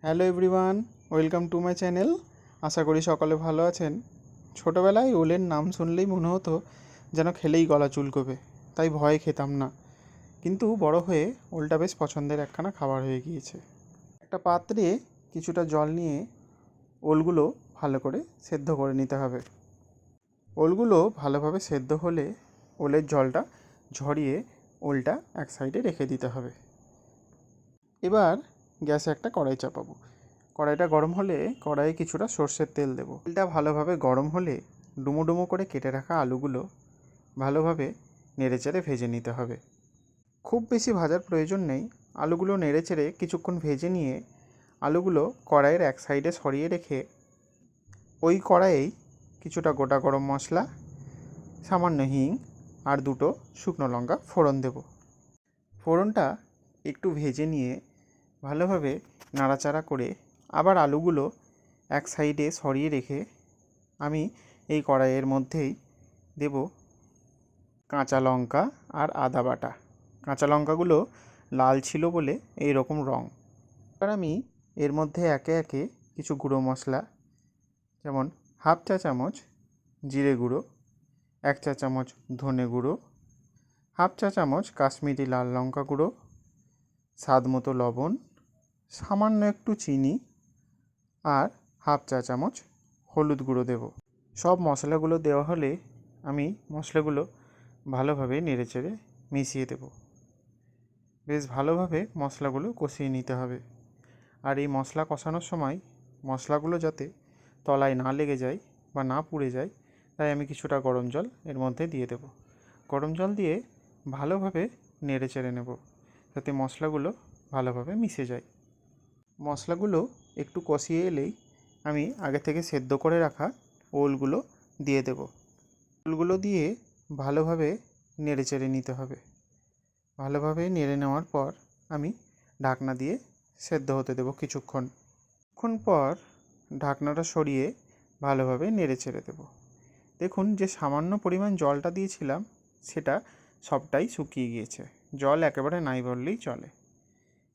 Hello everyone, welcome to my channel. আশা করি সকলে ভালো আছেন। ছোটোবেলায় ওলের নাম শুনলেই মনে হতো যেন খেলেই গলা চুলকোবে, তাই ভয়ে খেতাম না। কিন্তু বড় হয়ে ওলটা বেশ পছন্দের একখানা খাবার হয়ে গিয়েছে। একটা পাত্রে কিছুটা জল নিয়ে ওলগুলো ভালো করে সেদ্ধ করে নিতে হবে। ওলগুলো ভালোভাবে সেদ্ধ হলে ওলের জলটা ঝরিয়ে ওলটা এক সাইডে রেখে দিতে হবে। এবার গ্যাসে একটা কড়াই চাপাবো। কড়াইটা গরম হলে কড়াইয়ে কিছুটা সর্ষের তেল দেবো। তেলটা ভালোভাবে গরম হলে ডুমো ডুমো করে কেটে রাখা আলুগুলো ভালোভাবে নেড়েচেড়ে ভেজে নিতে হবে। খুব বেশি ভাজার প্রয়োজন নেই। আলুগুলো নেড়েচেড়ে কিছুক্ষণ ভেজে নিয়ে আলুগুলো কড়াইয়ের এক সাইডে সরিয়ে রেখে ওই কড়াইয়েই কিছুটা গোটা গরম মশলা, সামান্য হিং আর দুটো শুকনো লঙ্কা ফোড়ন দেব। ফোড়নটা একটু ভেজে নিয়ে ভালোভাবে নাড়াচাড়া করে আবার আলুগুলো এক সাইডে সরিয়ে রেখে আমি এই কড়াইয়ের মধ্যেই দেব কাঁচা লঙ্কা আর আদা বাটা। কাঁচা লঙ্কাগুলো লাল ছিল বলে এই রকম রঙ। এবার আমি এর মধ্যে একে একে কিছু গুঁড়ো মশলা, যেমন হাফ চা চামচ জিরে গুঁড়ো, 1 চা চামচ ধনে গুঁড়ো, হাফ চা চামচ কাশ্মীরি লাল লঙ্কা গুঁড়ো, স্বাদ মতো লবণ, সামান্য একটু চিনি আর হাফ চা চামচ হলুদ গুঁড়ো দেব। সব মশলাগুলো দেওয়া হলে আমি মশলাগুলো ভালোভাবে নেড়েচেড়ে মিশিয়ে দেব। বেশ ভালোভাবে মশলাগুলো কষিয়ে নিতে হবে। আর এই মশলা কষানোর সময় মশলাগুলো যাতে তলায় না লেগে যায় বা না পুড়ে যায়, তাই আমি কিছুটা গরম জল এর মধ্যে দিয়ে দেব। গরম জল দিয়ে ভালোভাবে নেড়েচেড়ে নেব, যাতে মশলাগুলো ভালোভাবে মিশে যায়। মশলাগুলো একটু কষিয়ে এলেই আমি আগে থেকে সেদ্ধ করে রাখা ওলগুলো দিয়ে দেব। ওলগুলো দিয়ে ভালোভাবে নেড়েচেড়ে নিতে হবে। ভালোভাবে নেড়ে নেওয়ার পর আমি ঢাকনা দিয়ে সেদ্ধ হতে দেব কিছুক্ষণ পর ঢাকনাটা সরিয়ে ভালোভাবে নেড়েচেড়ে দেব। দেখুন, যে সামান্য পরিমাণ জলটা দিয়েছিলাম সেটা সবটাই শুকিয়ে গিয়েছে। জল একেবারে নাই বললেই চলে।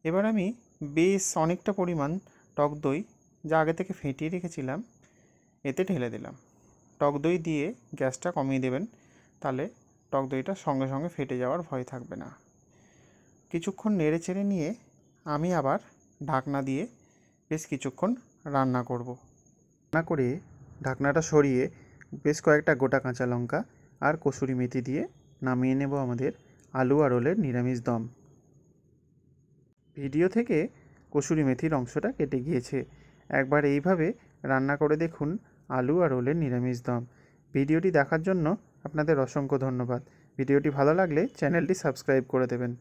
এবার আমি বেশ অনেকটা পরিমাণ টক দই, যা আগে থেকে ফেটিয়ে রেখেছিলাম, এতে ঢেলে দিলাম। টক দই দিয়ে গ্যাসটা কমিয়ে দেবেন, তাহলে টক দইটা সঙ্গে সঙ্গে ফেটে যাওয়ার ভয় থাকবে না। কিছুক্ষণ নেড়ে চেড়ে নিয়ে আমি আবার ঢাকনা দিয়ে বেশ কিছুক্ষণ রান্না করব। রান্না করে ঢাকনাটা সরিয়ে বেশ কয়েকটা গোটা কাঁচা লঙ্কা আর কসুরি মেথি দিয়ে নামিয়ে নেব আমাদের আলু আর ওলের নিরামিষ দম। ভিডিও থেকে কসুরি মেথির অংশটা কেটে গিয়েছে। একবার এইভাবে রান্না করে দেখুন আলু আর ওলের নিরামিষ দম। ভিডিওটি দেখার জন্য আপনাদের অসংখ্য ধন্যবাদ। ভিডিওটি ভালো লাগলে চ্যানেলটি সাবস্ক্রাইব করে দেবেন।